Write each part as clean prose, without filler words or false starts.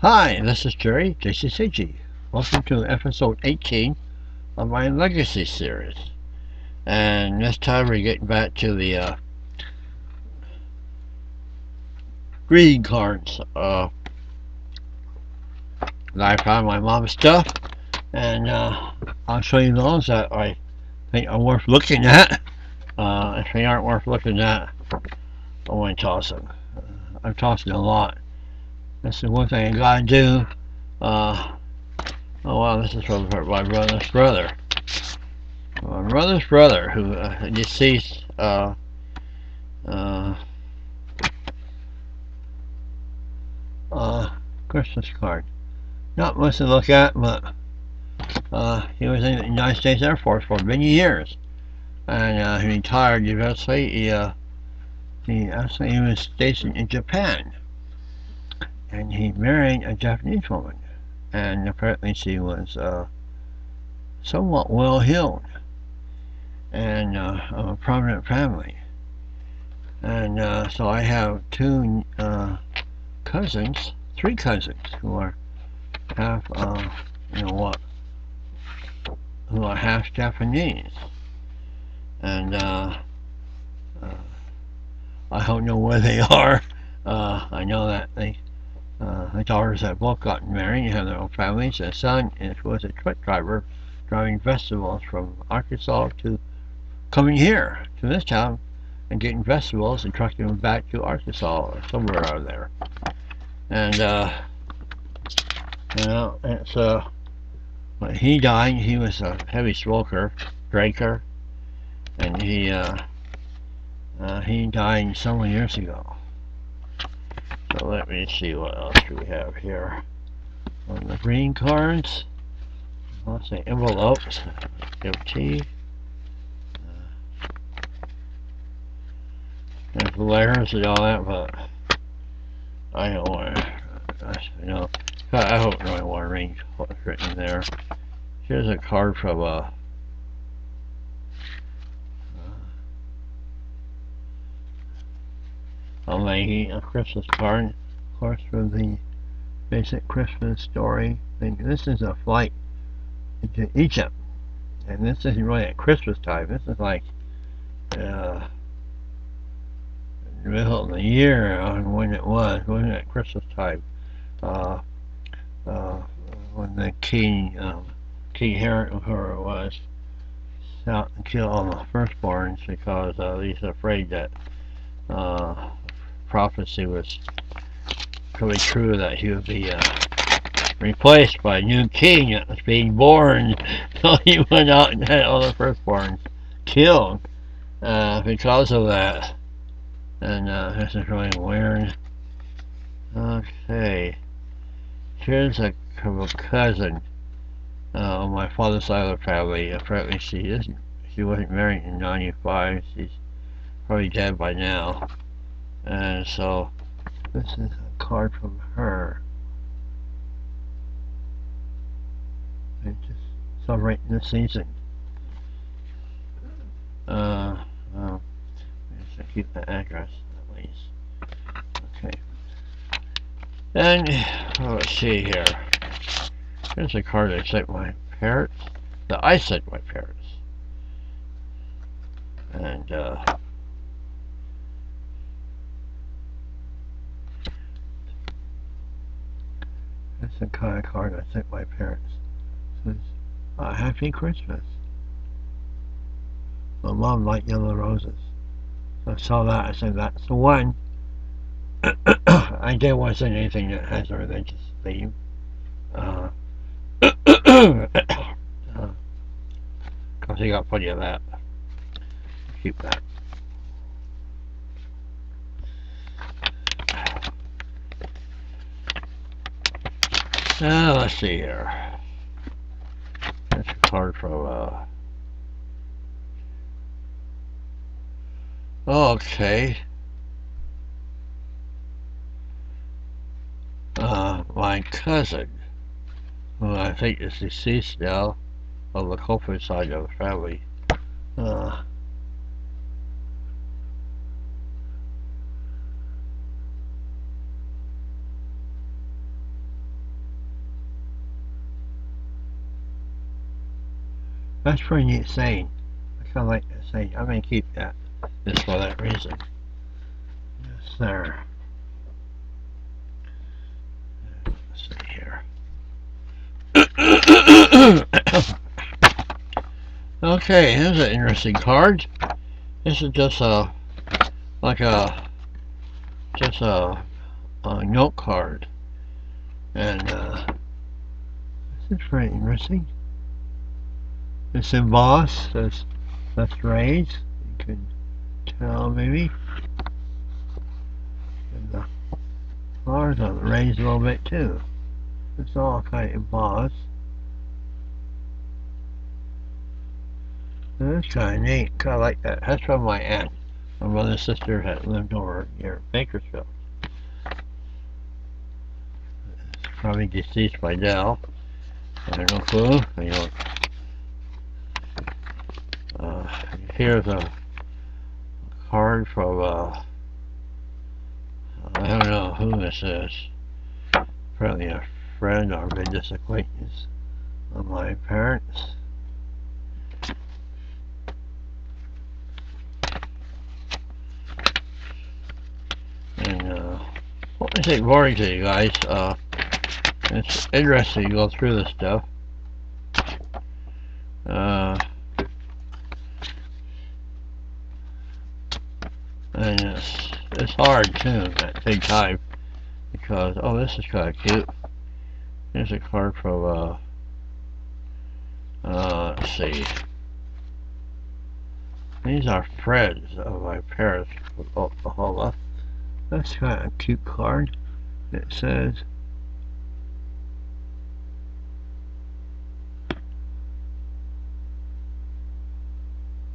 Hi, this is Jerry JCCG. Welcome to episode 18 of my Legacy series. And this time we're getting back to the greeting cards that I found my mom's stuff. And I'll show you those that I think are worth looking at. If they aren't worth looking at, I want to toss them. I'm tossing a lot. That's the one thing I gotta do. Oh wow, this is from my brother's brother. My brother's brother, who deceased, uh, Christmas card. Not much to look at, but he was in the United States Air Force for many years, and he retired eventually. He was stationed in Japan, and he married a Japanese woman, and apparently she was somewhat well-heeled and of a prominent family. And so I have three cousins who are half, who are half Japanese, and I don't know where they are. I know that my daughters have both gotten married and have their own families. The son was a truck driver driving vegetables from Arkansas to coming here to this town and getting vegetables and trucking them back to Arkansas or somewhere out there. And it's when he died, he was a heavy smoker, drinker, and he died several years ago. So let me see what else we have here. On the green cards, let's say envelopes, empty. There's layers and all that, but I don't want to, I don't really want to read what's written there. Here's a card from a lady, a Christmas card, of course, from the basic Christmas story. And this is a flight into Egypt, and this isn't really at Christmas time. This is like the middle of the year on when it wasn't at Christmas time. When the King Herod was out and killed all the firstborns because he's afraid that prophecy was coming true that he would be replaced by a new king that was being born. So he went out and had all the firstborns killed because of that. And this is really weird. Okay. Here's a cousin on my father's side of the family. Apparently she wasn't married in 95. She's probably dead by now. And so this is a card from her. And just celebrating the season. Just keep the address at least. Okay. And let's see here. Here's a card I sent my parents. That I sent my parents. And that's the kind of card I sent my parents. It says, Happy Christmas. My mom liked yellow roses. So I saw that, I said, that's the one. I didn't want to send anything that has a religious theme. Because he got plenty of that. Keep that. Let's see here. That's a card from okay. My cousin, who I think is deceased now, on the Copeland side of the family. That's pretty neat saying. I kind of like that saying. I'm going to keep that just for that reason. Yes, sir. Let's see here. Okay, here's an interesting card. This is just a note card, and this is pretty interesting. It's embossed. That's raised. You can tell maybe. And the flowers are raised a little bit too. It's all kind of embossed. And that's kind of neat. Kind of like that. That's from my aunt. My brother and sister had lived over near Bakersfield. It's probably deceased by now. I have no clue. Here's a card from I don't know who this is. Probably a friend or religious acquaintance of my parents. And what is it boring to you guys? It's interesting to go through this stuff. And it's hard too at the same time because this is kind of cute. Here's a card from let's see. These are friends of my parents from Oklahoma. That's kind of a cute card. It says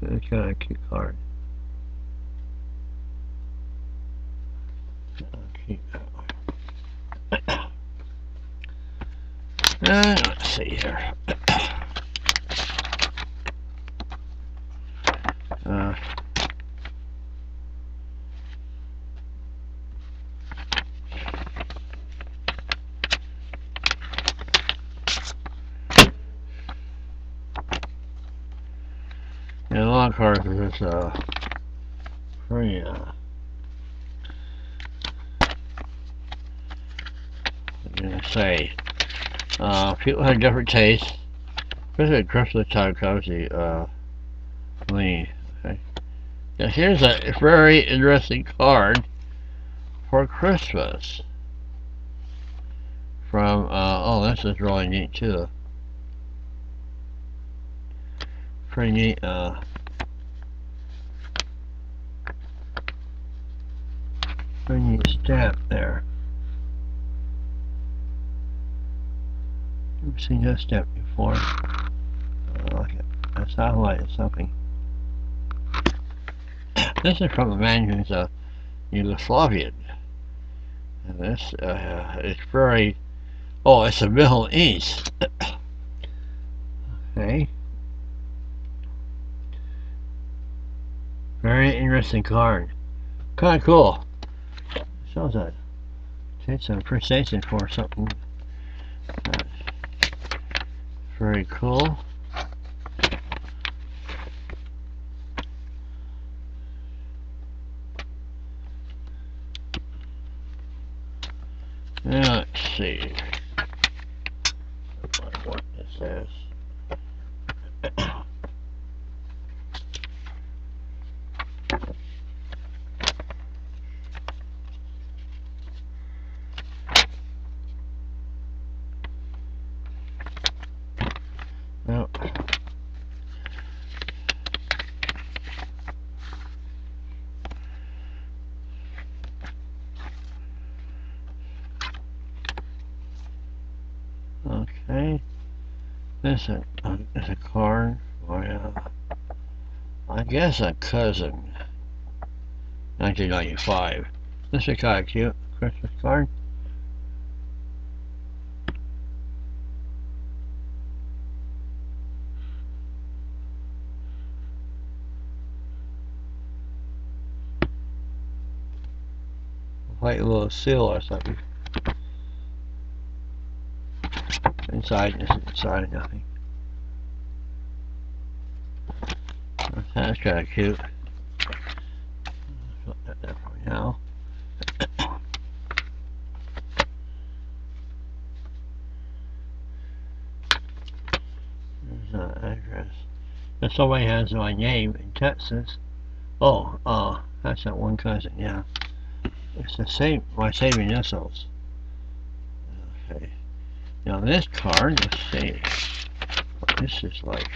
it's kind of a cute card. I'll keep that one. And let's see here. A lot of cards are just pretty I'm gonna say people have different tastes, especially at Christmas time comes the lean. Okay. Now here's a very interesting card for Christmas from this is really neat too. Pretty neat stamp there. Never seen that stamp before. I like it. That's highlighted something. This is from a man who's a Yugoslavian. And this is very it's the Middle East. Okay. Very interesting card. Kind of cool. Shows that takes some appreciation for something. Very cool. Now let's see what this says. No. Okay. This is a card for I guess a cousin. 1995. This is kind of cute Christmas card. Like a little seal or something. Inside nothing. That's kind of cute. Put that there for now. There's an address. If somebody has my name in Texas. Oh, that's that one cousin, yeah. It's the same, my saving initials. Okay. Now this card, let's see what this is like.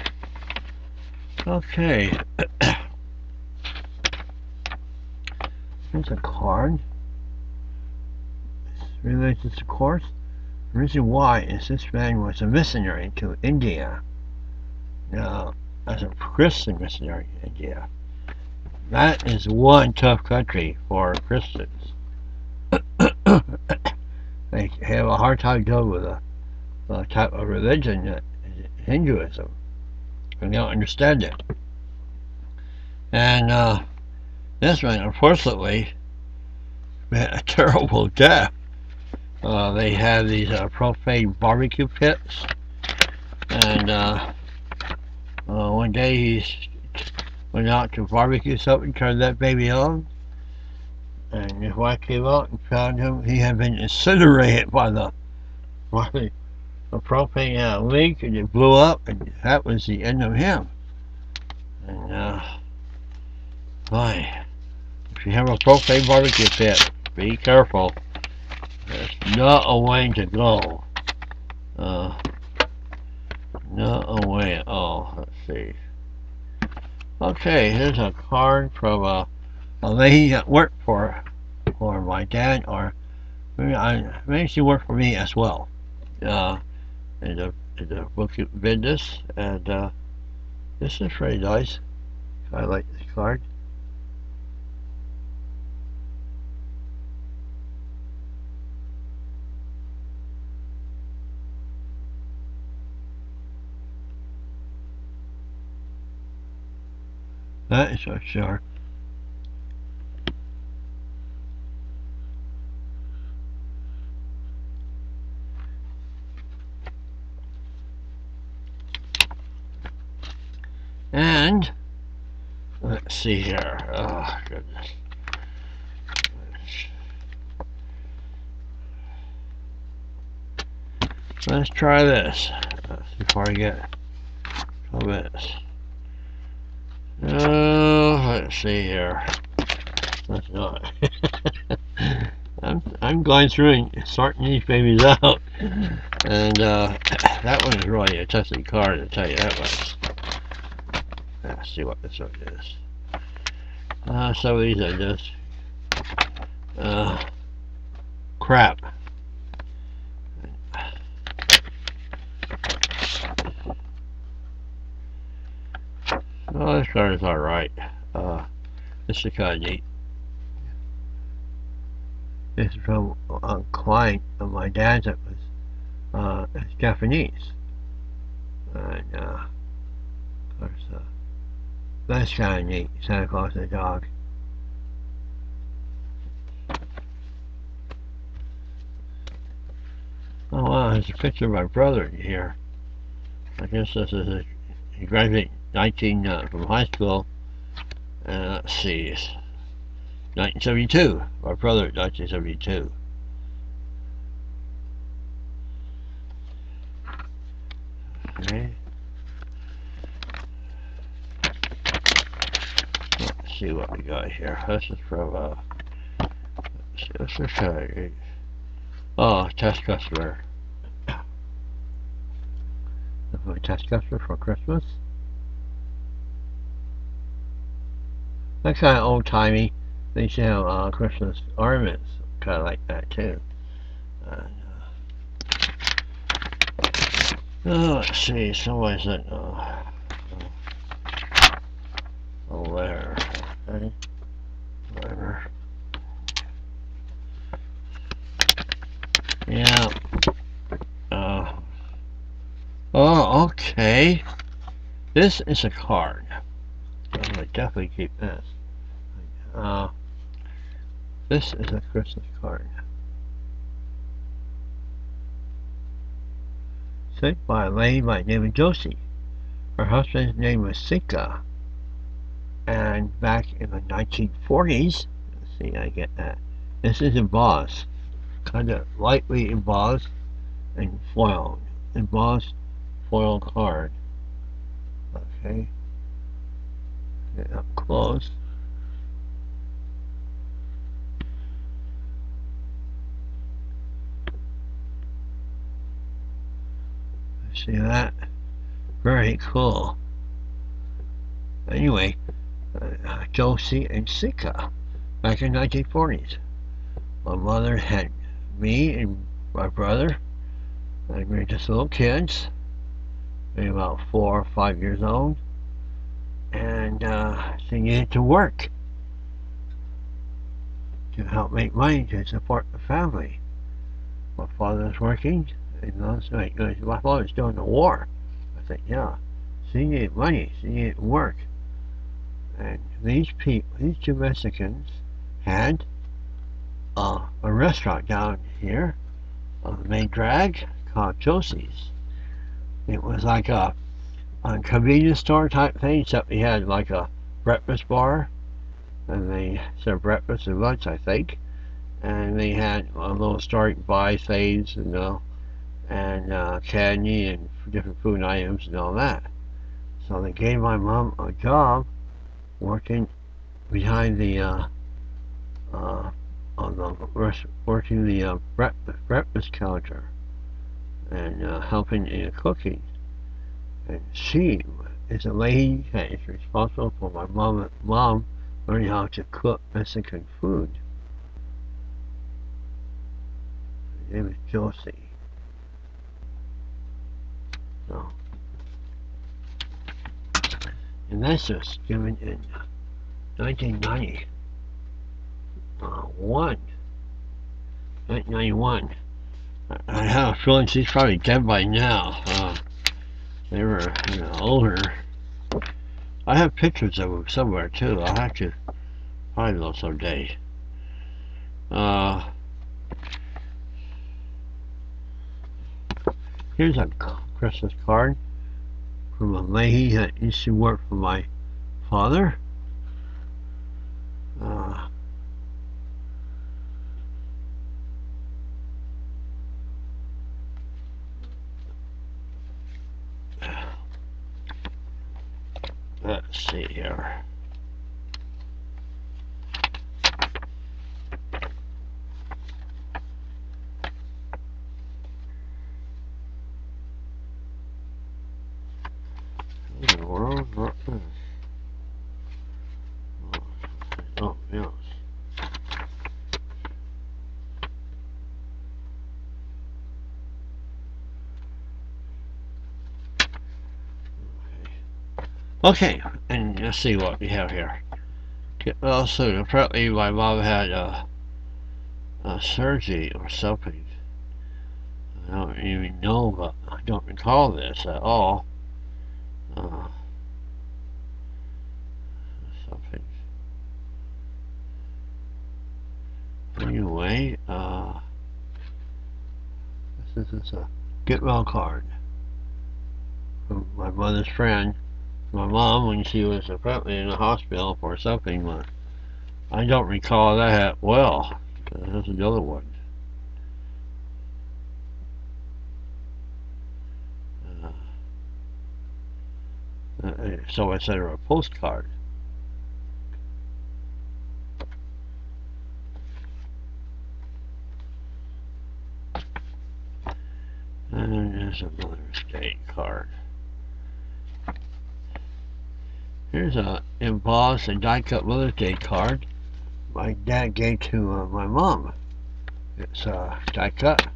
Okay. Here's a card. It's related to course. The reason why is this man was a missionary to India. Now, as a Christian missionary in India. That is one tough country for Christians. They have a hard time dealing with a type of religion that is Hinduism. And they don't understand it. And this one, unfortunately, met a terrible death. They have these profane barbecue pits. And one day he went out to barbecue something, turned that baby on. And his wife came out and found him. He had been incinerated by the propane leak, and it blew up, and that was the end of him. And boy, if you have a propane barbecue pit, be careful. It's not a way to go. Not a way at all. Let's see. Okay, here's a card from a lady that worked for my dad, or maybe she worked for me as well. In the book business, and this is pretty nice. I like this card. That is for sure. And let's see here. Oh goodness. Let's try this before I get to this. Let's see here. Let's not. I'm going through and sorting these babies out, and that one is really a testing card, to tell you that much. Let's see what this one is. Some of these are just crap. Oh, this card is alright. This is kind of neat. This is from a client of my dad's that was Japanese. And of course, that's kind of neat. Santa Claus and the dog. Oh wow, there's a picture of my brother here. I guess this is he graduated 19 from high school. And let's see, 1972. My brother, 1972. Okay. Let's see what we got here. This is from let's see, what's this? Oh, test customer. A test customer for Christmas. That's kind of old timey. They used to have Christmas ornaments, kind of like that too. Let's see, somebody said, there, okay, whatever. Yeah. Oh, okay. This is a card. I'm gonna definitely keep this. This is a Christmas card. Sent by a lady by the name of Josie. Her husband's name was Sika. And back in the 1940s, let's see, I get that. This is embossed, kind of lightly embossed and foiled. Embossed foil card. Okay, get up close. See that? Very cool. Anyway, Josie and Sika, back in the 1940s. My mother had me and my brother, and we were just little kids, maybe about 4 or 5 years old, and she needed to work to help make money to support the family. My father was working, and my father was doing the war. I said, yeah, she needed money, she needed work. And these two Mexicans had a restaurant down here on the main drag called Josie's. It was like a convenience store type thing, except they had like a breakfast bar, and they served breakfast and lunch, I think. And they had a little store you can buy things, and candy and different food items and all that. So they gave my mom a job working behind the working the breakfast counter and helping in cooking. And she is a lady that is responsible for my mom learning how to cook Mexican food. Her name is Josie. So, and that's just given in 1991. I have a feeling she's probably dead by now. They were older. I have pictures of them somewhere too. I'll have to find those someday. Here's a Christmas card from a lady that used to work for my father. Let's see here. What in the world? Oh, yes. Okay, and let's see what we have here. Also, apparently my mom had a surgery or something. I don't even know, but I don't recall this at all. Something. Anyway, this is a get well card from my mother's friend, my mom, when she was apparently in the hospital for something, but I don't recall that well. There's another one. So I sent her a postcard. And there's a Mother's Day card. Here's a embossed and die cut Mother's Day card my dad gave to my mom. It's die cut.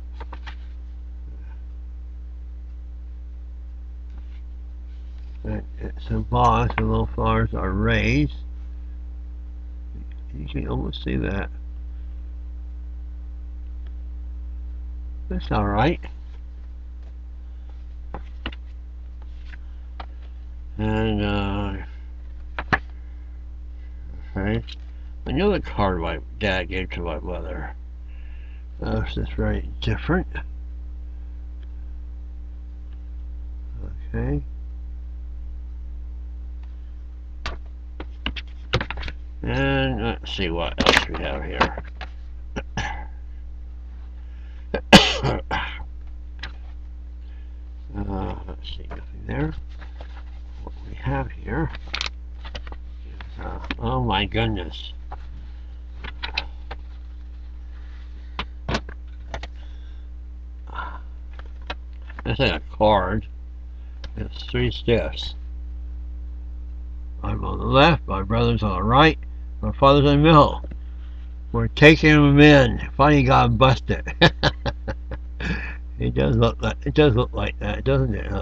And it's embossed. The little flowers are raised. You can almost see that. That's alright. And okay. Another card my dad gave to my mother. This is very different. Okay. And let's see what else we have here. Let's see, nothing there. What we have here is, oh my goodness. This is a card. It's 3 stiffs. I'm on the left, my brother's on the right, my father's in the middle. We're taking him in. Finally got him busted. It does look like that, doesn't it?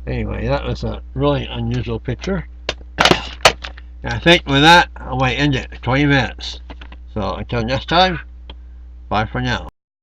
Anyway, that was a really unusual picture. And I think with that, I might end it. 20 minutes. So until next time, bye for now.